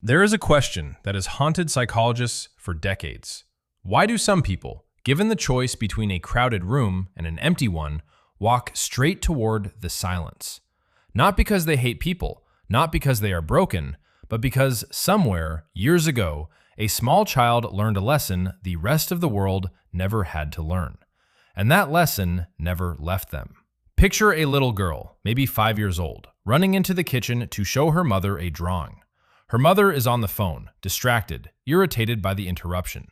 There is a question that has haunted psychologists for decades. Why do some people, given the choice between a crowded room and an empty one, walk straight toward the silence? Not because they hate people, not because they are broken, but because somewhere, years ago, a small child learned a lesson the rest of the world never had to learn. And that lesson never left them. Picture a little girl, maybe 5 years old, running into the kitchen to show her mother a drawing. Her mother is on the phone, distracted, irritated by the interruption.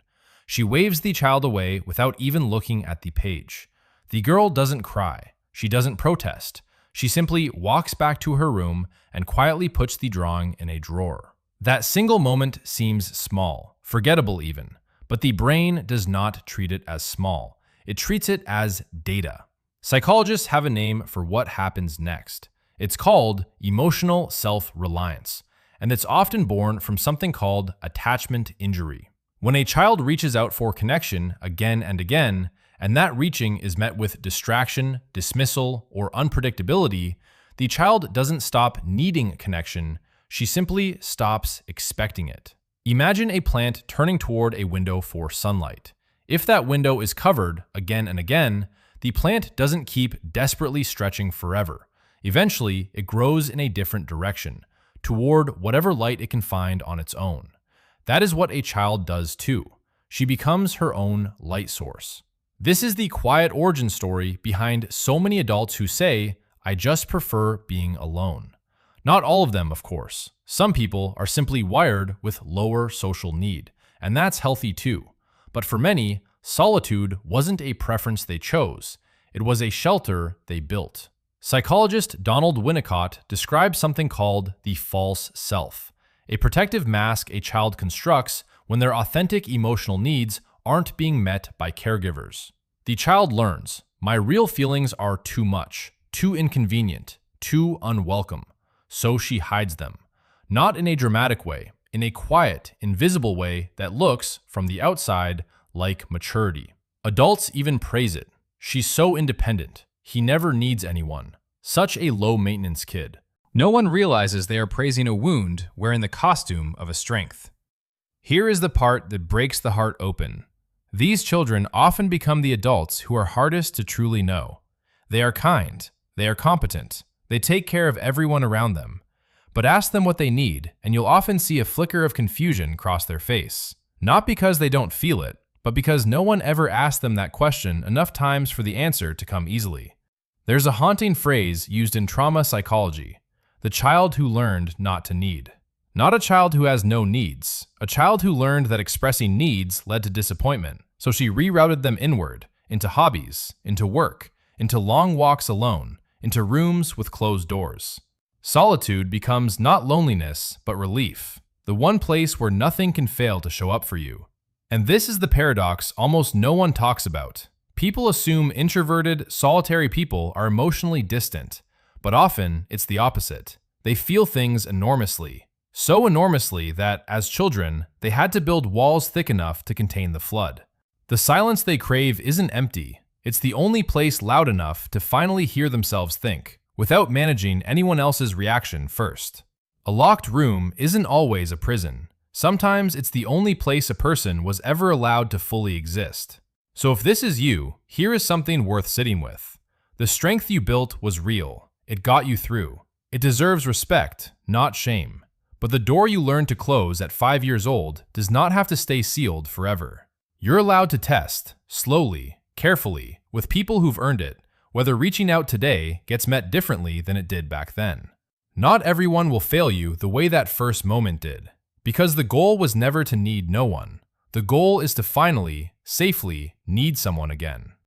She waves the child away without even looking at the page. The girl doesn't cry. She doesn't protest. She simply walks back to her room and quietly puts the drawing in a drawer. That single moment seems small, forgettable even, but the brain does not treat it as small. It treats it as data. Psychologists have a name for what happens next. It's called emotional self-reliance, and it's often born from something called attachment injury. When a child reaches out for connection again and again, and that reaching is met with distraction, dismissal, or unpredictability, the child doesn't stop needing connection, she simply stops expecting it. Imagine a plant turning toward a window for sunlight. If that window is covered again and again, the plant doesn't keep desperately stretching forever. Eventually, it grows in a different direction, toward whatever light it can find on its own. That is what a child does too. She becomes her own light source. This is the quiet origin story behind so many adults who say, "I just prefer being alone." Not all of them, of course. Some people are simply wired with lower social need, and that's healthy too. But for many, solitude wasn't a preference they chose. It was a shelter they built. Psychologist Donald Winnicott describes something called the false self, a protective mask a child constructs when their authentic emotional needs aren't being met by caregivers. The child learns, my real feelings are too much, too inconvenient, too unwelcome. So she hides them. Not in a dramatic way, in a quiet, invisible way that looks, from the outside, like maturity. Adults even praise it. She's so independent. He never needs anyone. Such a low-maintenance kid. No one realizes they are praising a wound wearing the costume of a strength. Here is the part that breaks the heart open. These children often become the adults who are hardest to truly know. They are kind. They are competent. They take care of everyone around them. But ask them what they need, and you'll often see a flicker of confusion cross their face. Not because they don't feel it, but because no one ever asked them that question enough times for the answer to come easily. There's a haunting phrase used in trauma psychology: the child who learned not to need. Not a child who has no needs, a child who learned that expressing needs led to disappointment, so she rerouted them inward, into hobbies, into work, into long walks alone, into rooms with closed doors. Solitude becomes not loneliness, but relief, the one place where nothing can fail to show up for you. And this is the paradox almost no one talks about. People assume introverted, solitary people are emotionally distant, but often it's the opposite. They feel things enormously. So enormously that, as children, they had to build walls thick enough to contain the flood. The silence they crave isn't empty. It's the only place loud enough to finally hear themselves think, without managing anyone else's reaction first. A locked room isn't always a prison. Sometimes it's the only place a person was ever allowed to fully exist. So if this is you, here is something worth sitting with. The strength you built was real. It got you through. It deserves respect, not shame. But the door you learned to close at 5 years old does not have to stay sealed forever. You're allowed to test, slowly, carefully, with people who've earned it, whether reaching out today gets met differently than it did back then. Not everyone will fail you the way that first moment did, because the goal was never to need no one. The goal is to finally, safely, need someone again.